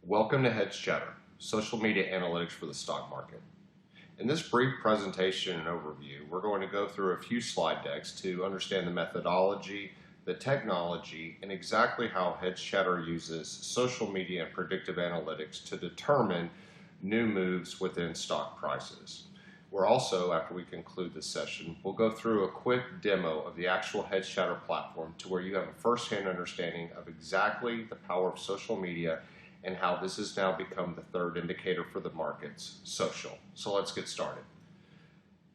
Welcome to HedgeChatter, social media analytics for the stock market. In this brief presentation and overview, we're going to go through a few slide decks to understand the methodology, the technology, and exactly how HedgeChatter uses social media and predictive analytics to determine new moves within stock prices. We're also, after we conclude this session, we'll go through a quick demo of the actual HedgeChatter platform to where you have a first-hand understanding of exactly the power of social media and how this has now become the third indicator for the markets, social. So let's get started.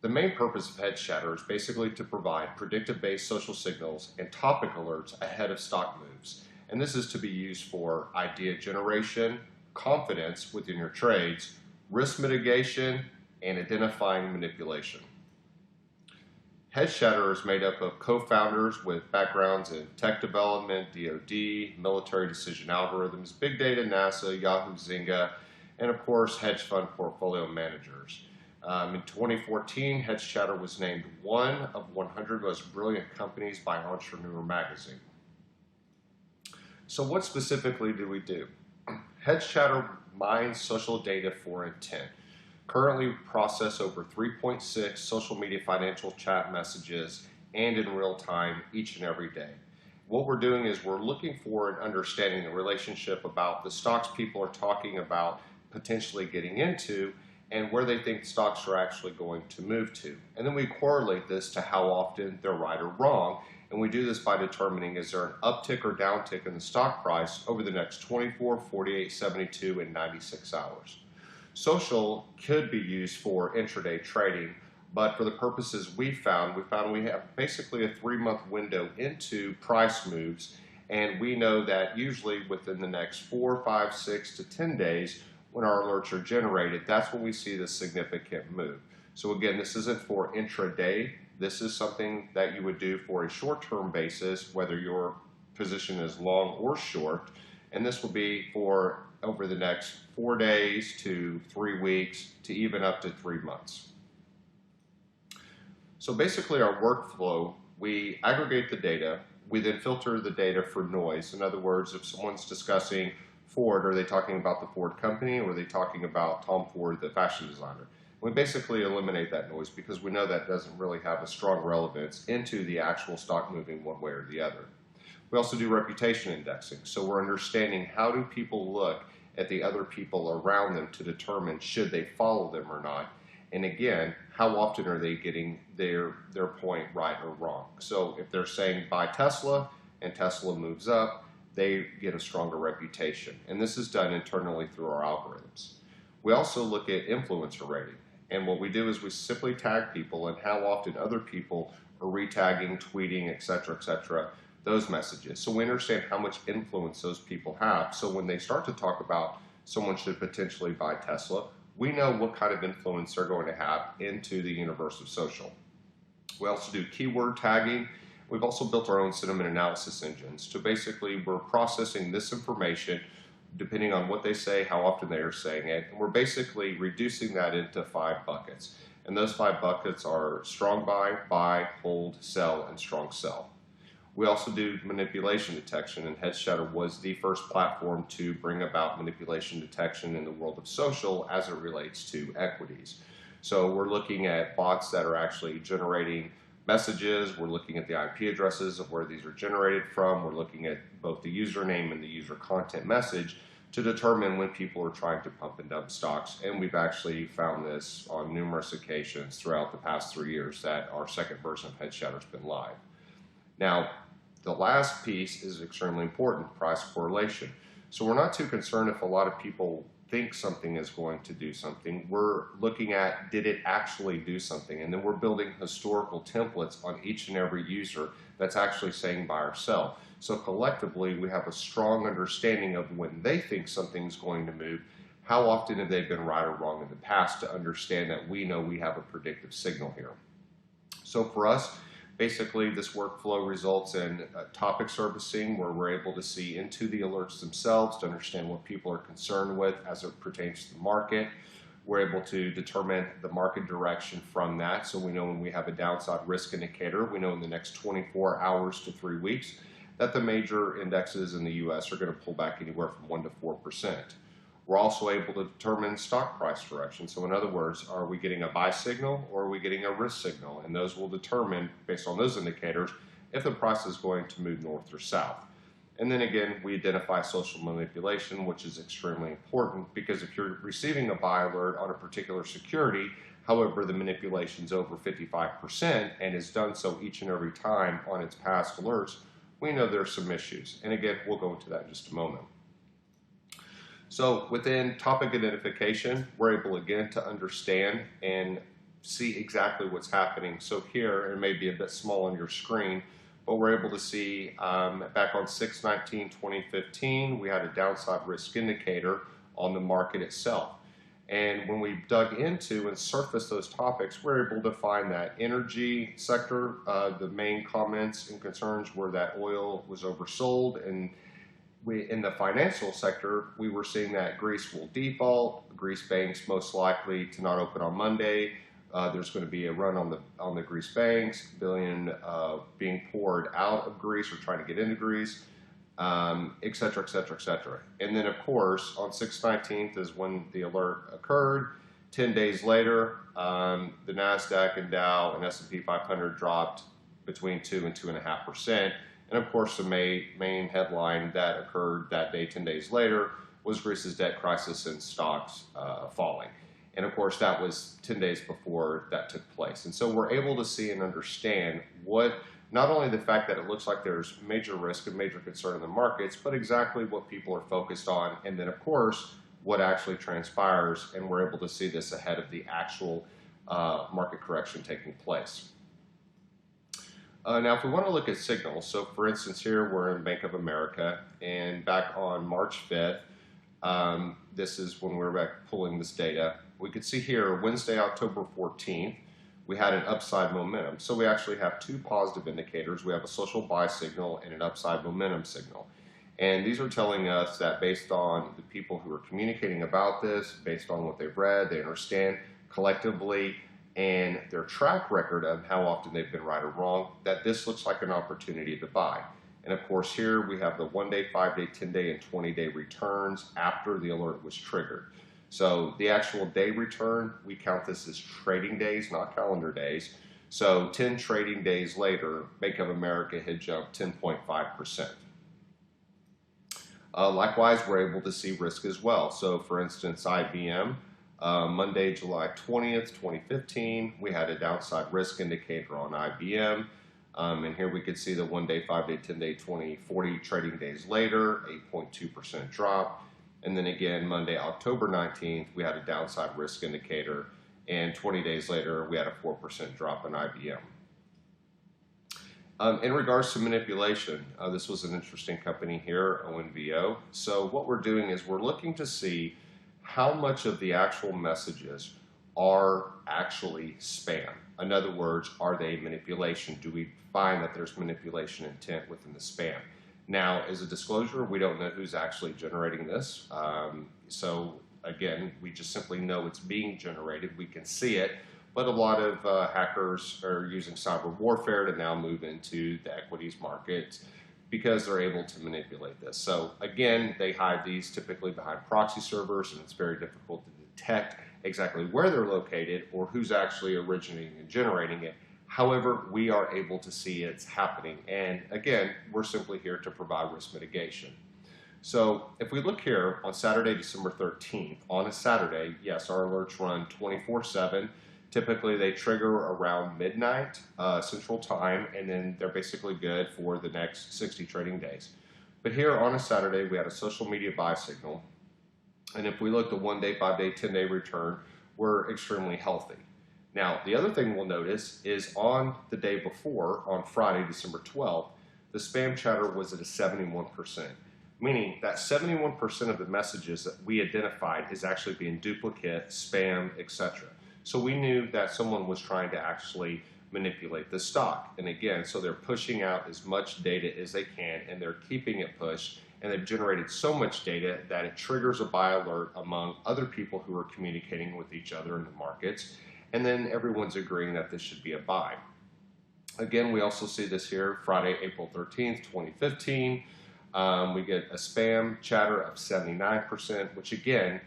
The main purpose of HedgeChatter is basically to provide predictive-based social signals and topic alerts ahead of stock moves. And this is to be used for idea generation, confidence within your trades, risk mitigation, and identifying manipulation. HedgeChatter is made up of co-founders with backgrounds in tech development, DoD, military decision algorithms, big data, NASA, Yahoo, Zynga, and of course, hedge fund portfolio managers. In 2014, HedgeChatter was named one of 100 most brilliant companies by Entrepreneur magazine. So what specifically do we do? HedgeChatter mines social data for intent. Currently, we process over 3.6 social media financial chat messages and in real time each and every day. What we're doing is we're looking for and understanding the relationship about the stocks people are talking about potentially getting into and where they think stocks are actually going to move to. And then we correlate this to how often they're right or wrong. And we do this by determining is there an uptick or downtick in the stock price over the next 24, 48, 72, and 96 hours. Social could be used for intraday trading, but for the purposes we found we have basically a 3-month window into price moves, and we know that usually within the next 4, 5, 6 to 10 days when our alerts are generated, that's when we see the significant move. So again, this isn't for intraday. This is something that you would do for a short-term basis, whether your position is long or short, and this will be for over the next 4 days to 3 weeks to even up to 3 months. So basically our workflow, we aggregate the data, we then filter the data for noise. In other words, if someone's discussing Ford, are they talking about the Ford company or are they talking about Tom Ford, the fashion designer? We basically eliminate that noise because we know that doesn't really have a strong relevance into the actual stock moving one way or the other. We also do reputation indexing. So we're understanding how do people look at the other people around them to determine should they follow them or not. And again, how often are they getting their point right or wrong? So if they're saying buy Tesla and Tesla moves up, they get a stronger reputation. And this is done internally through our algorithms. We also look at influencer rating. And what we do is we simply tag people and how often other people are retagging, tweeting, etc., those messages. So we understand how much influence those people have. So when they start to talk about someone should potentially buy Tesla, we know what kind of influence they're going to have into the universe of social. We also do keyword tagging. We've also built our own sentiment analysis engines. So basically we're processing this information depending on what they say, how often they are saying it, and we're basically reducing that into 5 buckets. And those 5 buckets are strong buy, hold, sell, and strong sell. We also do manipulation detection, and HedgeChatter was the first platform to bring about manipulation detection in the world of social as it relates to equities. So we're looking at bots that are actually generating messages. We're looking at the IP addresses of where these are generated from. We're looking at both the username and the user content message to determine when people are trying to pump and dump stocks. And we've actually found this on numerous occasions throughout the past 3 years that our second version of HedgeChatter has been live. Now, the last piece is extremely important, price correlation. So we're not too concerned if a lot of people think something is going to do something. We're looking at, did it actually do something? And then we're building historical templates on each and every user that's actually saying buy or sell. So collectively, we have a strong understanding of when they think something's going to move, how often have they been right or wrong in the past to understand that we know we have a predictive signal here. So for us, basically, this workflow results in topic servicing where we're able to see into the alerts themselves to understand what people are concerned with as it pertains to the market. We're able to determine the market direction from that. So we know when we have a downside risk indicator, we know in the next 24 hours to 3 weeks that the major indexes in the US are going to pull back anywhere from 1 to 4%. We're also able to determine stock price direction. So in other words, are we getting a buy signal or are we getting a risk signal? And those will determine, based on those indicators, if the price is going to move north or south. And then again, we identify social manipulation, which is extremely important because if you're receiving a buy alert on a particular security, however, the manipulation is over 55% and has done so each and every time on its past alerts, we know there's some issues. And again, we'll go into that in just a moment. So within topic identification, we're able again to understand and see exactly what's happening. So here, it may be a bit small on your screen, but we're able to see back on 6/19/2015, we had a downside risk indicator on the market itself. And when we dug into and surfaced those topics, we're able to find that energy sector, the main comments and concerns were that oil was oversold, and in the financial sector, we were seeing that Greece will default, Greece banks most likely to not open on Monday. There's going to be a run on the Greece banks, billion being poured out of Greece or trying to get into Greece, et cetera, et cetera, et cetera. And then, of course, on 6/19 is when the alert occurred. 10 days later, the NASDAQ and Dow and S&P 500 dropped between 2 and 2.5%. And of course, the main headline that occurred that day, 10 days later, was Greece's debt crisis and stocks falling. And of course, that was 10 days before that took place. And so we're able to see and understand not only the fact that it looks like there's major risk and major concern in the markets, but exactly what people are focused on. And then, of course, what actually transpires. And we're able to see this ahead of the actual market correction taking place. Now, if we want to look at signals, so for instance, here we're in Bank of America, and back on March 5th, this is when we're back pulling this data. We could see here Wednesday, October 14th, we had an upside momentum. So we actually have two positive indicators. We have a social buy signal and an upside momentum signal. And these are telling us that based on the people who are communicating about this, based on what they've read, they understand collectively, and their track record of how often they've been right or wrong, that this looks like an opportunity to buy. And of course, here we have the 1-day, 5-day, 10-day, and 20-day returns after the alert was triggered. So the actual day return, we count this as trading days, not calendar days. So 10 trading days later, Bank of America had jumped 10.5%. Likewise, we're able to see risk as well. So for instance, IBM, Monday, July 20th, 2015, we had a downside risk indicator on IBM. And here we could see the 1-day, 5-day, 10-day, 20, 40 trading days later, 8.2% drop. And then again, Monday, October 19th, we had a downside risk indicator. And 20 days later, we had a 4% drop in IBM. In regards to manipulation, this was an interesting company here, ONVO. So what we're doing is we're looking to see how much of the actual messages are actually spam. In other words, are they manipulation? Do we find that there's manipulation intent within the spam? Now, as a disclosure, we don't know who's actually generating this. So again, we just simply know it's being generated. We can see it, but a lot of hackers are using cyber warfare to now move into the equities market because they're able to manipulate this. So again, they hide these typically behind proxy servers, and it's very difficult to detect exactly where they're located or who's actually originating and generating it. However, we are able to see it's happening. And again, we're simply here to provide risk mitigation. So if we look here on Saturday, December 13th, on a Saturday, yes, our alerts run 24/7. Typically, they trigger around midnight Central Time, and then they're basically good for the next 60 trading days. But here on a Saturday, we had a social media buy signal. And if we look at the 1-day, 5-day, 10-day return, we're extremely healthy. Now, the other thing we'll notice is on the day before, on Friday, December 12th, the spam chatter was at a 71%, meaning that 71% of the messages that we identified is actually being duplicate, spam, etc. So we knew that someone was trying to actually manipulate the stock. And again, so they're pushing out as much data as they can, and they're keeping it pushed, and they've generated so much data that it triggers a buy alert among other people who are communicating with each other in the markets, and then everyone's agreeing that this should be a buy. Again, we also see this here, Friday, April 13th, 2015. We get a spam chatter of 79%, which again,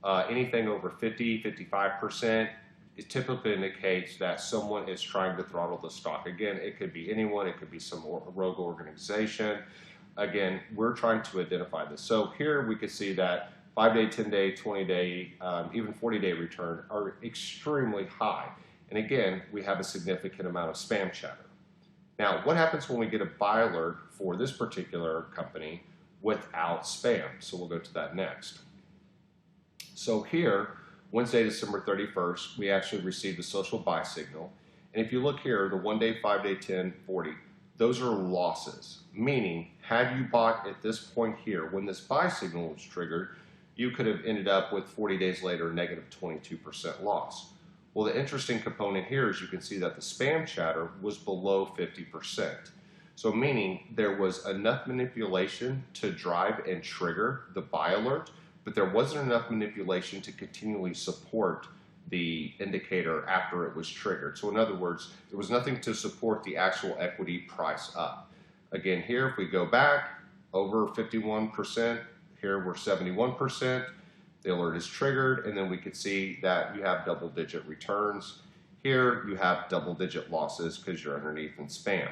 anything over 50, 55%, it typically indicates that someone is trying to throttle the stock. Again, it could be anyone, it could be some rogue organization. Again, we're trying to identify this. So here we can see that 5-day, 10-day, 20-day, even 40-day return are extremely high. And again, we have a significant amount of spam chatter. Now, what happens when we get a buy alert for this particular company without spam? So we'll go to that next. So here, Wednesday, December 31st, we actually received a social buy signal. And if you look here, the 1-day, 5-day, 10, 40, those are losses. Meaning, had you bought at this point here, when this buy signal was triggered, you could have ended up with 40 days later, negative 22% loss. Well, the interesting component here is you can see that the spam chatter was below 50%. So meaning there was enough manipulation to drive and trigger the buy alert, but there wasn't enough manipulation to continually support the indicator after it was triggered. So in other words, there was nothing to support the actual equity price up. Again, here, if we go back over 51%, here we're 71%. The alert is triggered, and then we could see that you have double-digit returns. Here, you have double-digit losses because you're underneath in spam.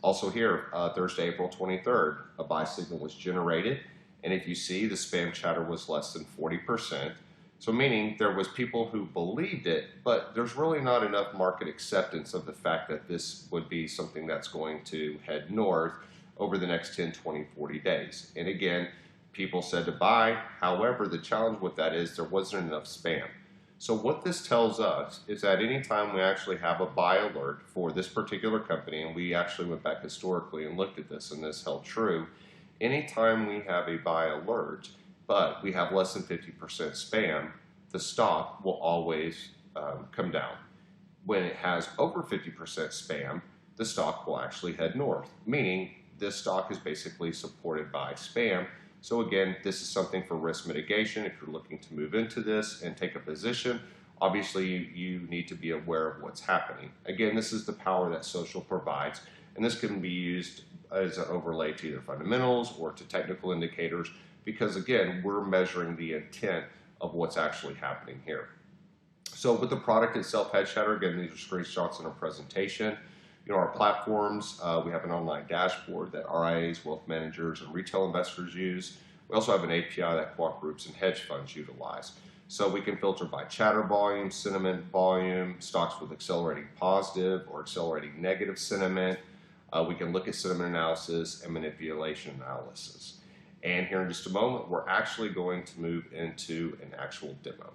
Also here, Thursday, April 23rd, a buy signal was generated, and if you see, the spam chatter was less than 40%. So meaning there was people who believed it, but there's really not enough market acceptance of the fact that this would be something that's going to head north over the next 10, 20, 40 days. And again, people said to buy. However, the challenge with that is there wasn't enough spam. So what this tells us is that anytime we actually have a buy alert for this particular company, and we actually went back historically and looked at this, and this held true, anytime we have a buy alert, but we have less than 50% spam, the stock will always come down. When it has over 50% spam, the stock will actually head north, meaning this stock is basically supported by spam. So again, this is something for risk mitigation. If you're looking to move into this and take a position, obviously you need to be aware of what's happening. Again, this is the power that social provides, and this can be used as an overlay to either fundamentals or to technical indicators, because again, we're measuring the intent of what's actually happening here. So with the product itself, HedgeChatter, again, these are screenshots in our presentation. You know, our platforms, we have an online dashboard that RIAs, wealth managers, and retail investors use. We also have an API that quant groups and hedge funds utilize. So we can filter by chatter volume, sentiment volume, stocks with accelerating positive or accelerating negative sentiment. We can look at sentiment analysis and manipulation analysis. And here in just a moment, we're actually going to move into an actual demo.